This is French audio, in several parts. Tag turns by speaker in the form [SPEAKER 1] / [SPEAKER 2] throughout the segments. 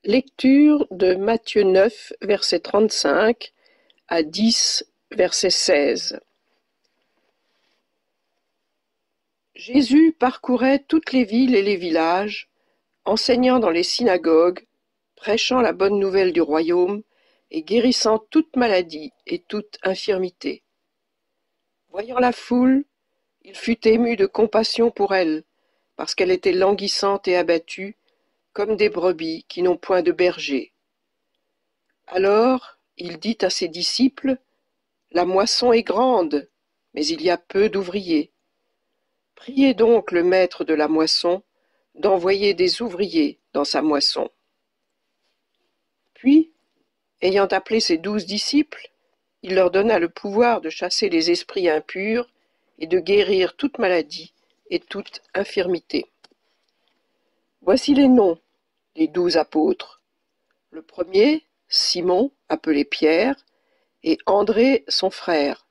[SPEAKER 1] Lecture de Matthieu 9, verset 35 à 10, verset 16. Jésus parcourait toutes les villes et les villages, enseignant dans les synagogues, prêchant la bonne nouvelle du royaume et guérissant toute maladie et toute infirmité. Voyant la foule, il fut ému de compassion pour elle, parce qu'elle était languissante et abattue, comme des brebis qui n'ont point de berger. Alors il dit à ses disciples: « La moisson est grande, mais il y a peu d'ouvriers. Priez donc le maître de la moisson d'envoyer des ouvriers dans sa moisson. » Puis, ayant appelé ses 12 disciples, il leur donna le pouvoir de chasser les esprits impurs et de guérir toute maladie et toute infirmité. Voici les noms des 12 apôtres. Le premier, Simon, appelé Pierre, et André, son frère,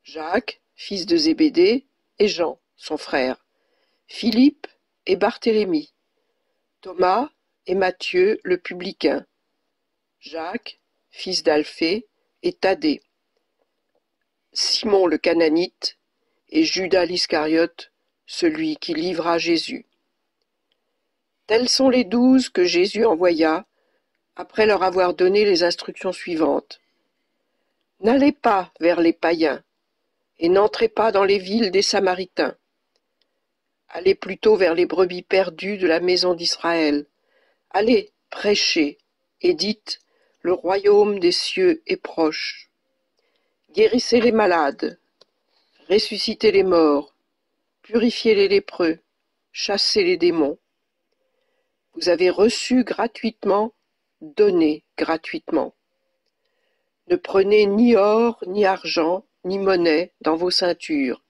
[SPEAKER 1] Jacques, fils de Zébédée, et Jean, son frère, Philippe et Barthélemy, Thomas et Matthieu le publicain, Jacques, fils d'Alphée, et Thaddée, Simon le Cananite, et Judas l'Iscariote, celui qui livra Jésus. Tels sont les 12 que Jésus envoya, après leur avoir donné les instructions suivantes. N'allez pas vers les païens, et n'entrez pas dans les villes des Samaritains. Allez plutôt vers les brebis perdues de la maison d'Israël. Allez, prêchez, et dites: le royaume des cieux est proche. Guérissez les malades, ressuscitez les morts, purifiez les lépreux, chassez les démons. Vous avez reçu gratuitement, donnez gratuitement. Ne prenez ni or, ni argent, ni monnaie dans vos ceintures,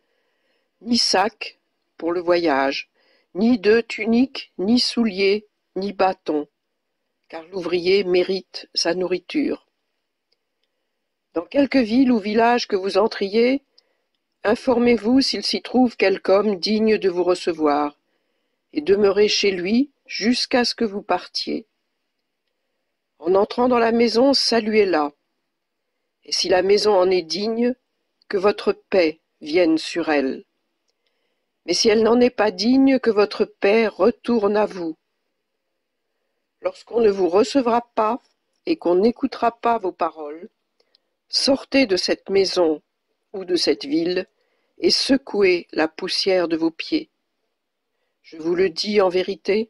[SPEAKER 1] ni sac pour le voyage, ni de tunique, ni souliers, ni bâton, car l'ouvrier mérite sa nourriture. Dans quelque ville ou village que vous entriez, informez-vous s'il s'y trouve quelque homme digne de vous recevoir, et demeurez chez lui jusqu'à ce que vous partiez. En entrant dans la maison, saluez-la, et si la maison en est digne, que votre paix vienne sur elle. Mais si elle n'en est pas digne, que votre paix retourne à vous. Lorsqu'on ne vous recevra pas et qu'on n'écoutera pas vos paroles, sortez de cette maison ou de cette ville et secouez la poussière de vos pieds. Je vous le dis en vérité,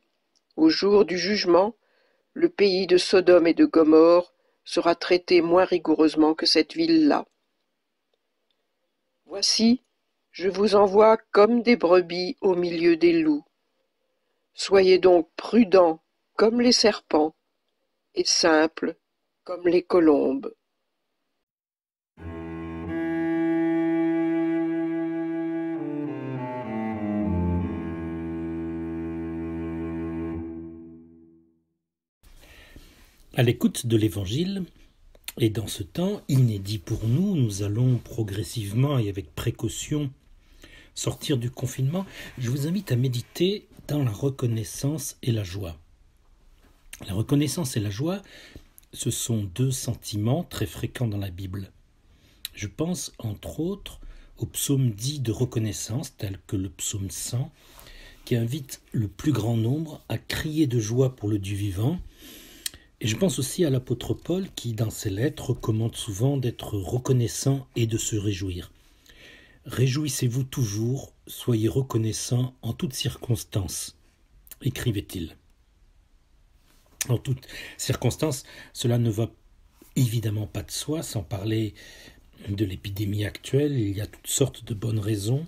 [SPEAKER 1] au jour du jugement, le pays de Sodome et de Gomorrhe sera traité moins rigoureusement que cette ville-là. Voici, je vous envoie comme des brebis au milieu des loups. Soyez donc prudents comme les serpents et simples comme les colombes.
[SPEAKER 2] À l'écoute de l'Évangile, et dans ce temps inédit pour nous, nous allons progressivement et avec précaution sortir du confinement. Je vous invite à méditer dans la reconnaissance et la joie. La reconnaissance et la joie, ce sont deux sentiments très fréquents dans la Bible. Je pense entre autres au psaume dit de reconnaissance, tel que le psaume 100, qui invite le plus grand nombre à crier de joie pour le Dieu vivant. Et je pense aussi à l'apôtre Paul qui, dans ses lettres, recommande souvent d'être reconnaissant et de se réjouir. Réjouissez-vous toujours, soyez reconnaissants en toutes circonstances, écrivait-il. En toutes circonstances, cela ne va évidemment pas de soi, sans parler de l'épidémie actuelle. Il y a toutes sortes de bonnes raisons,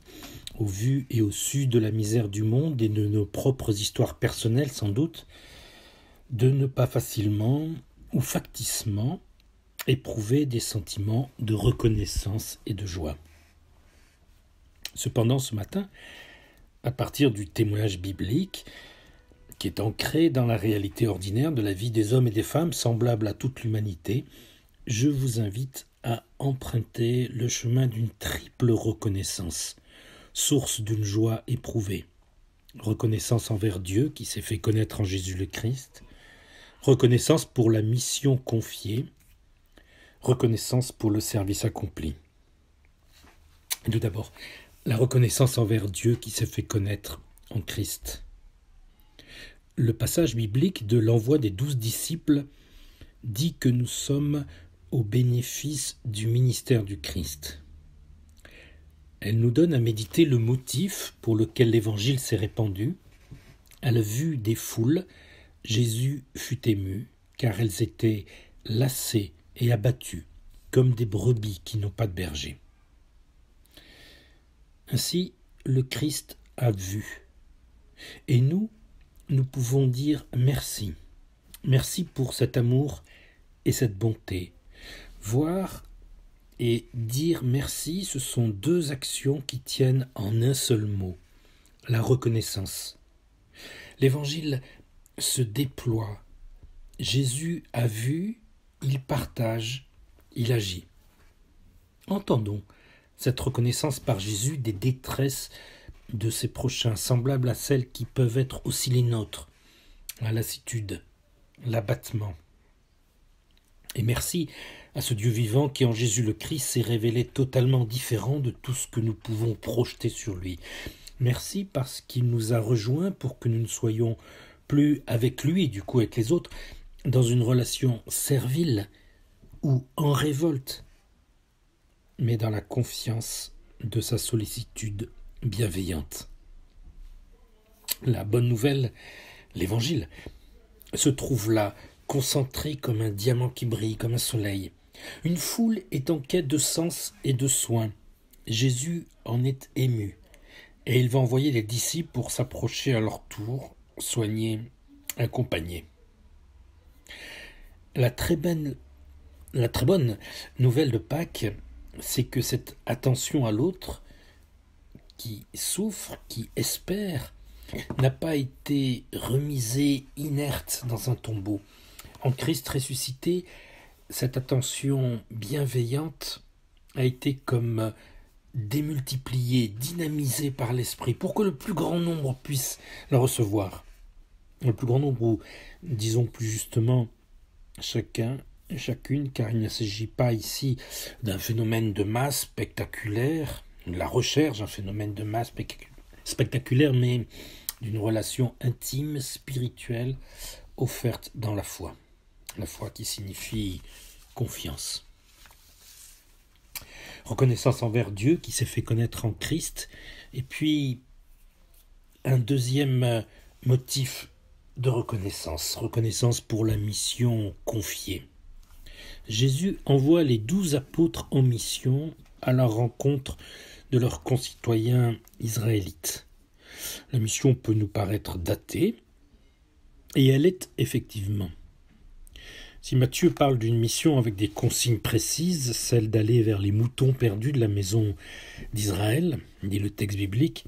[SPEAKER 2] au vu et au su de la misère du monde et de nos propres histoires personnelles sans doute, de ne pas facilement ou facticement éprouver des sentiments de reconnaissance et de joie. Cependant, ce matin, à partir du témoignage biblique, qui est ancré dans la réalité ordinaire de la vie des hommes et des femmes, semblable à toute l'humanité, je vous invite à emprunter le chemin d'une triple reconnaissance, source d'une joie éprouvée. Reconnaissance envers Dieu qui s'est fait connaître en Jésus le Christ, Reconnaissance pour la mission confiée, reconnaissance pour le service accompli. Et tout d'abord, la reconnaissance envers Dieu qui s'est fait connaître en Christ. Le passage biblique de l'envoi des 12 disciples dit que nous sommes au bénéfice du ministère du Christ. Elle nous donne à méditer le motif pour lequel l'Évangile s'est répandu. À la vue des foules, Jésus fut ému, car elles étaient lassées et abattues, comme des brebis qui n'ont pas de berger. Ainsi, le Christ a vu. Et nous pouvons dire merci. Merci pour cet amour et cette bonté. Voir et dire merci, ce sont deux actions qui tiennent en un seul mot, la reconnaissance. L'Évangile se déploie. Jésus a vu, il partage, il agit. Entendons cette reconnaissance par Jésus des détresses de ses prochains, semblables à celles qui peuvent être aussi les nôtres, la lassitude, l'abattement. Et merci à ce Dieu vivant qui en Jésus le Christ s'est révélé totalement différent de tout ce que nous pouvons projeter sur lui. Merci parce qu'il nous a rejoints pour que nous ne soyons plus avec lui, du coup avec les autres, dans une relation servile ou en révolte, mais dans la confiance de sa sollicitude bienveillante. La bonne nouvelle, l'Évangile, se trouve là, concentré comme un diamant qui brille, comme un soleil. Une foule est en quête de sens et de soins. Jésus en est ému, et il va envoyer les disciples pour s'approcher à leur tour, soigner, accompagner. La très bonne nouvelle de Pâques, c'est que cette attention à l'autre, qui souffre, qui espère, n'a pas été remisée inerte dans un tombeau. En Christ ressuscité, cette attention bienveillante a été comme démultipliée, dynamisée par l'Esprit, pour que le plus grand nombre puisse le recevoir. Le plus grand nombre, ou disons plus justement, chacun et chacune, car il ne s'agit pas ici d'un phénomène de masse spectaculaire, la recherche d'un phénomène de masse spectaculaire, mais d'une relation intime, spirituelle, offerte dans la foi. La foi qui signifie confiance. Reconnaissance envers Dieu qui s'est fait connaître en Christ. Et puis, un deuxième motif de reconnaissance. Reconnaissance pour la mission confiée. Jésus envoie les 12 apôtres en mission à la rencontre de leurs concitoyens israélites. La mission peut nous paraître datée, et elle est effectivement. Si Matthieu parle d'une mission avec des consignes précises, celle d'aller vers les moutons perdus de la maison d'Israël, dit le texte biblique,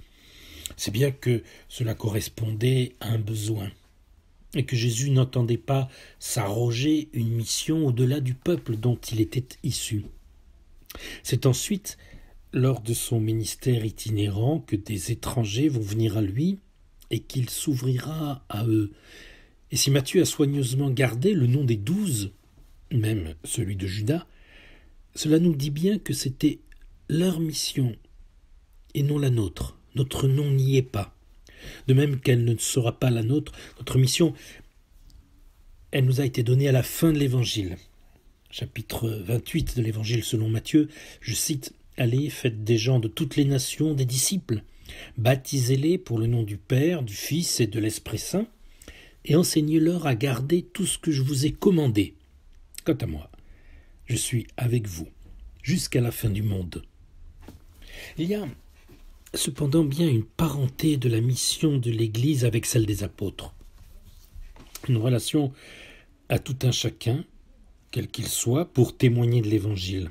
[SPEAKER 2] c'est bien que cela correspondait à un besoin, et que Jésus n'entendait pas s'arroger une mission au-delà du peuple dont il était issu. C'est ensuite, lors de son ministère itinérant, que des étrangers vont venir à lui et qu'il s'ouvrira à eux. Et si Matthieu a soigneusement gardé le nom des 12, même celui de Judas, cela nous dit bien que c'était leur mission et non la nôtre. Notre nom n'y est pas. De même qu'elle ne sera pas la nôtre, notre mission, elle nous a été donnée à la fin de l'Évangile. Chapitre 28 de l'Évangile selon Matthieu, je cite, « Allez, faites des gens de toutes les nations des disciples, baptisez-les pour le nom du Père, du Fils et de l'Esprit Saint, et enseignez-leur à garder tout ce que je vous ai commandé. Quant à moi, je suis avec vous jusqu'à la fin du monde. » Il y a cependant bien une parenté de la mission de l'Église avec celle des apôtres. Une relation à tout un chacun, quel qu'il soit, pour témoigner de l'Évangile.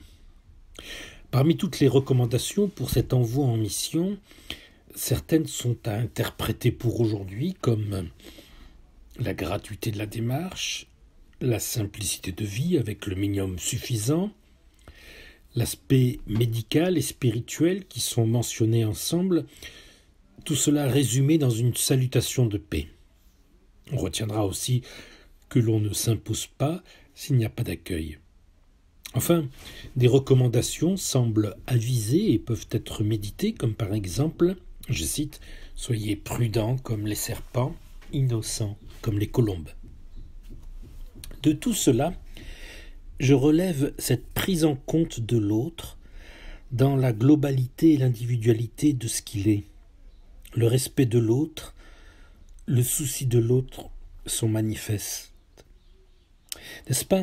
[SPEAKER 2] Parmi toutes les recommandations pour cet envoi en mission, certaines sont à interpréter pour aujourd'hui comme la gratuité de la démarche, la simplicité de vie avec le minimum suffisant, l'aspect médical et spirituel qui sont mentionnés ensemble, tout cela résumé dans une salutation de paix. On retiendra aussi que l'on ne s'impose pas s'il n'y a pas d'accueil. Enfin, des recommandations semblent avisées et peuvent être méditées, comme par exemple, je cite, « Soyez prudents comme les serpents, innocents comme les colombes ». De tout cela, je relève cette prise en compte de l'autre dans la globalité et l'individualité de ce qu'il est. Le respect de l'autre, le souci de l'autre sont manifestes. N'est-ce pas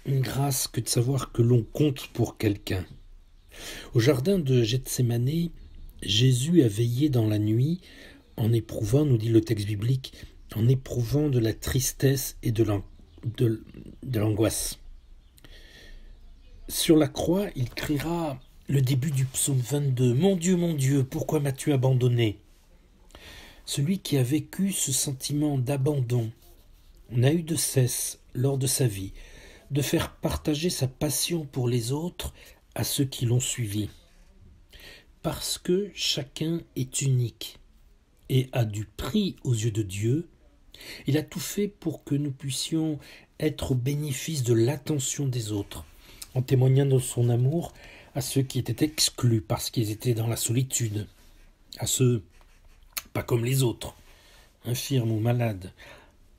[SPEAKER 2] une grâce que de savoir que l'on compte pour quelqu'un? Au jardin de Gethsémani, Jésus a veillé dans la nuit en éprouvant, nous dit le texte biblique, en éprouvant de la tristesse et de l'angoisse. Sur la croix, il criera le début du psaume 22, « Mon Dieu, pourquoi m'as-tu abandonné ?» Celui qui a vécu ce sentiment d'abandon n'a eu de cesse, lors de sa vie, de faire partager sa passion pour les autres à ceux qui l'ont suivi. Parce que chacun est unique et a du prix aux yeux de Dieu, il a tout fait pour que nous puissions être au bénéfice de l'attention des autres, en témoignant de son amour à ceux qui étaient exclus parce qu'ils étaient dans la solitude, à ceux pas comme les autres, infirmes ou malades,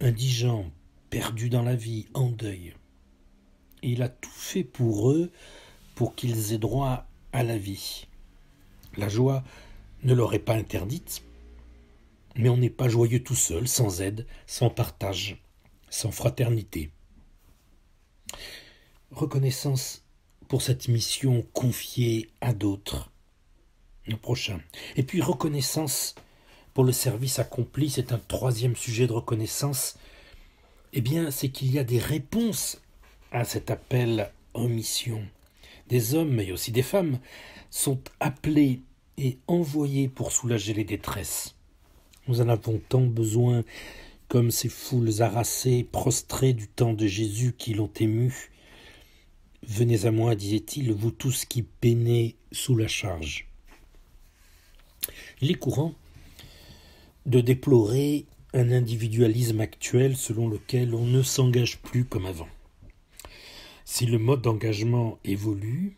[SPEAKER 2] indigents, perdus dans la vie, en deuil. Et il a tout fait pour eux, pour qu'ils aient droit à la vie. La joie ne leur est pas interdite, mais on n'est pas joyeux tout seul, sans aide, sans partage, sans fraternité. Reconnaissance pour cette mission confiée à d'autres, le prochain. Et puis reconnaissance pour le service accompli, c'est un troisième sujet de reconnaissance. Eh bien, c'est qu'il y a des réponses à cet appel en mission. Des hommes, mais aussi des femmes, sont appelés et envoyés pour soulager les détresses. Nous en avons tant besoin, comme ces foules harassées, prostrées du temps de Jésus qui l'ont ému. « Venez à moi, disait-il, vous tous qui peinez sous la charge. » Il est courant de déplorer un individualisme actuel selon lequel on ne s'engage plus comme avant. Si le mode d'engagement évolue,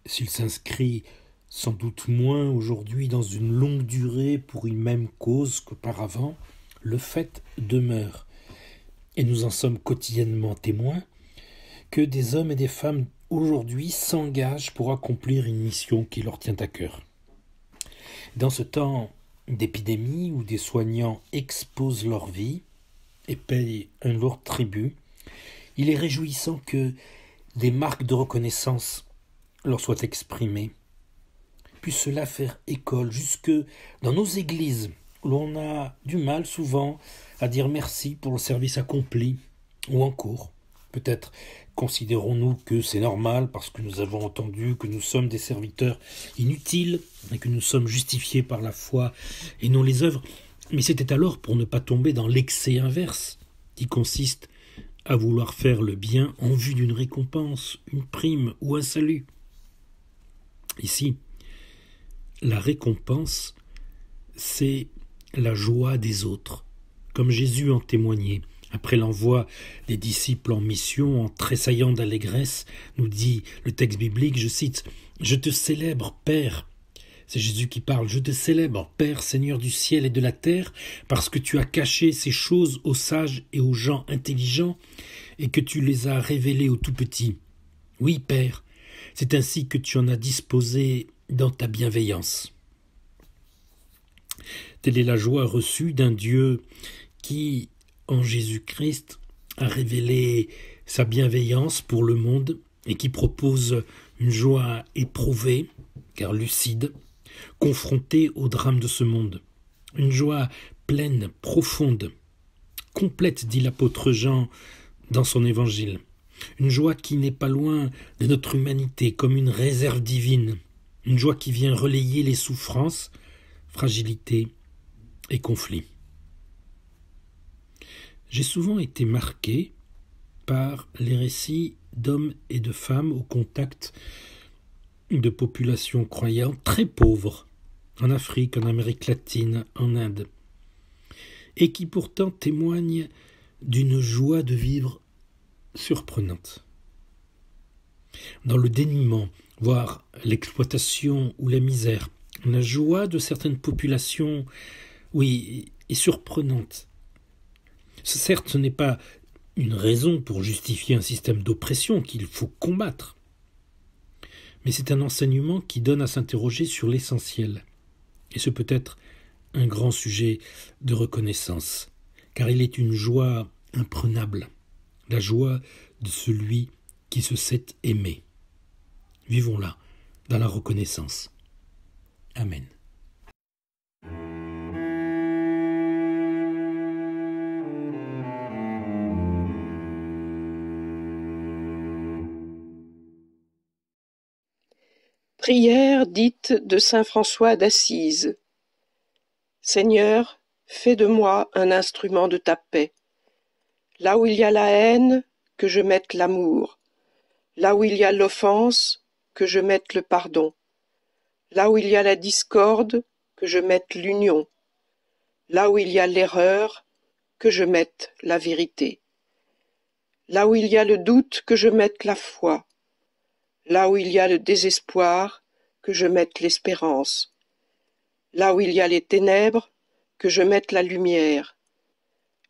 [SPEAKER 2] s'il s'inscrit sans doute moins aujourd'hui dans une longue durée pour une même cause qu'auparavant, le fait demeure, et nous en sommes quotidiennement témoins, que des hommes et des femmes aujourd'hui s'engagent pour accomplir une mission qui leur tient à cœur. Dans ce temps d'épidémie où des soignants exposent leur vie et payent un lourd tribut, il est réjouissant que des marques de reconnaissance leur soient exprimées. Puisse cela faire école jusque dans nos églises où l'on a du mal souvent à dire merci pour le service accompli ou en cours. Peut-être considérons-nous que c'est normal parce que nous avons entendu que nous sommes des serviteurs inutiles et que nous sommes justifiés par la foi et non les œuvres. Mais c'était alors pour ne pas tomber dans l'excès inverse qui consiste à vouloir faire le bien en vue d'une récompense, une prime ou un salut. Ici, la récompense, c'est la joie des autres, comme Jésus en témoignait. Après l'envoi des disciples en mission, en tressaillant d'allégresse, nous dit le texte biblique, je cite, « Je te célèbre, Père ». C'est Jésus qui parle, « Je te célèbre, Père, Seigneur du ciel et de la terre, parce que tu as caché ces choses aux sages et aux gens intelligents, et que tu les as révélées aux tout-petits. Oui, Père, c'est ainsi que tu en as disposé dans ta bienveillance. » Telle est la joie reçue d'un Dieu qui, en Jésus-Christ, a révélé sa bienveillance pour le monde et qui propose une joie éprouvée, car lucide, confrontée au drame de ce monde. Une joie pleine, profonde, complète, dit l'apôtre Jean dans son évangile. Une joie qui n'est pas loin de notre humanité, comme une réserve divine. Une joie qui vient relayer les souffrances, fragilités et conflits. J'ai souvent été marqué par les récits d'hommes et de femmes au contact de populations croyantes très pauvres, en Afrique, en Amérique latine, en Inde, et qui pourtant témoignent d'une joie de vivre surprenante. Dans le dénuement, voire l'exploitation ou la misère, la joie de certaines populations, oui, est surprenante. Certes, ce n'est pas une raison pour justifier un système d'oppression qu'il faut combattre, mais c'est un enseignement qui donne à s'interroger sur l'essentiel. Et ce peut être un grand sujet de reconnaissance, car il est une joie imprenable, la joie de celui qui se sait aimé. Vivons-la dans la reconnaissance. Amen.
[SPEAKER 1] Prière dite de saint François d'Assise. Seigneur, fais de moi un instrument de ta paix. Là où il y a la haine, que je mette l'amour. Là où il y a l'offense, que je mette le pardon. Là où il y a la discorde, que je mette l'union. Là où il y a l'erreur, que je mette la vérité. Là où il y a le doute, que je mette la foi. Là où il y a le désespoir, que je mette l'espérance. Là où il y a les ténèbres, que je mette la lumière.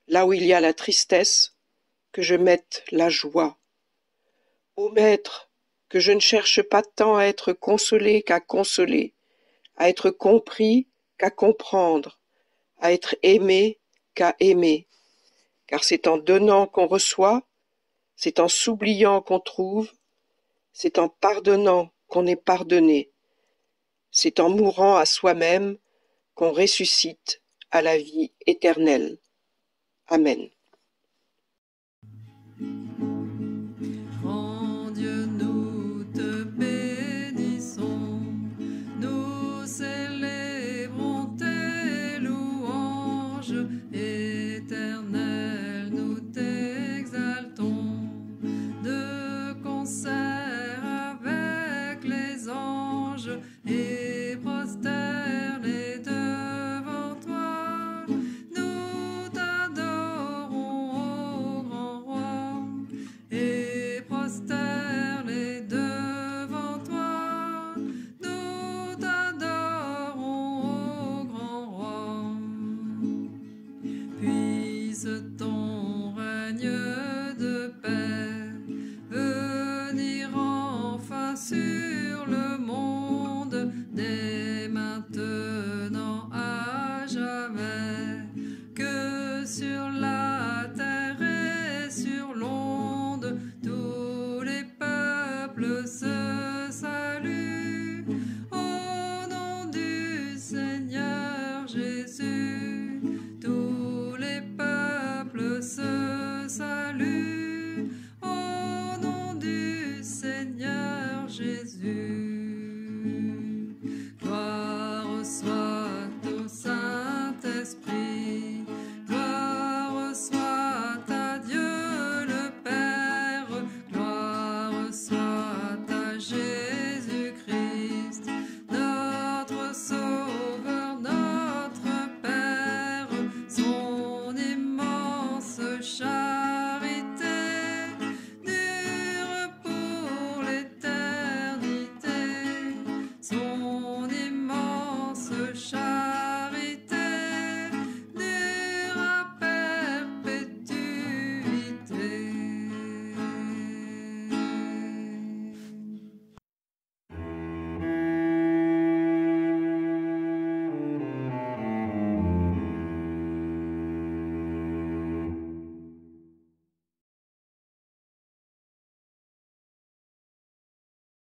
[SPEAKER 1] Là où il y a la tristesse, que je mette la joie. Ô Maître, que je ne cherche pas tant à être consolé qu'à consoler, à être compris qu'à comprendre, à être aimé qu'à aimer. Car c'est en donnant qu'on reçoit, c'est en s'oubliant qu'on trouve, c'est en pardonnant qu'on est pardonné, c'est en mourant à soi-même qu'on ressuscite à la vie éternelle. Amen.
[SPEAKER 3] Grand Dieu, nous te bénissons, nous célébrons tes louanges, éternel, nous t'exaltons, de concert avec les anges, et prosternés devant toi, nous t'adorons, ô grand roi, et prosternés devant toi, nous t'adorons, ô grand roi. Puisse ton règne de paix venir enfin sur le monde, dès maintenant à jamais, que sur la terre et sur l'onde, tous les peuples se saluent, au nom du Seigneur Jésus, tous les peuples se saluent, au nom du Seigneur Jésus.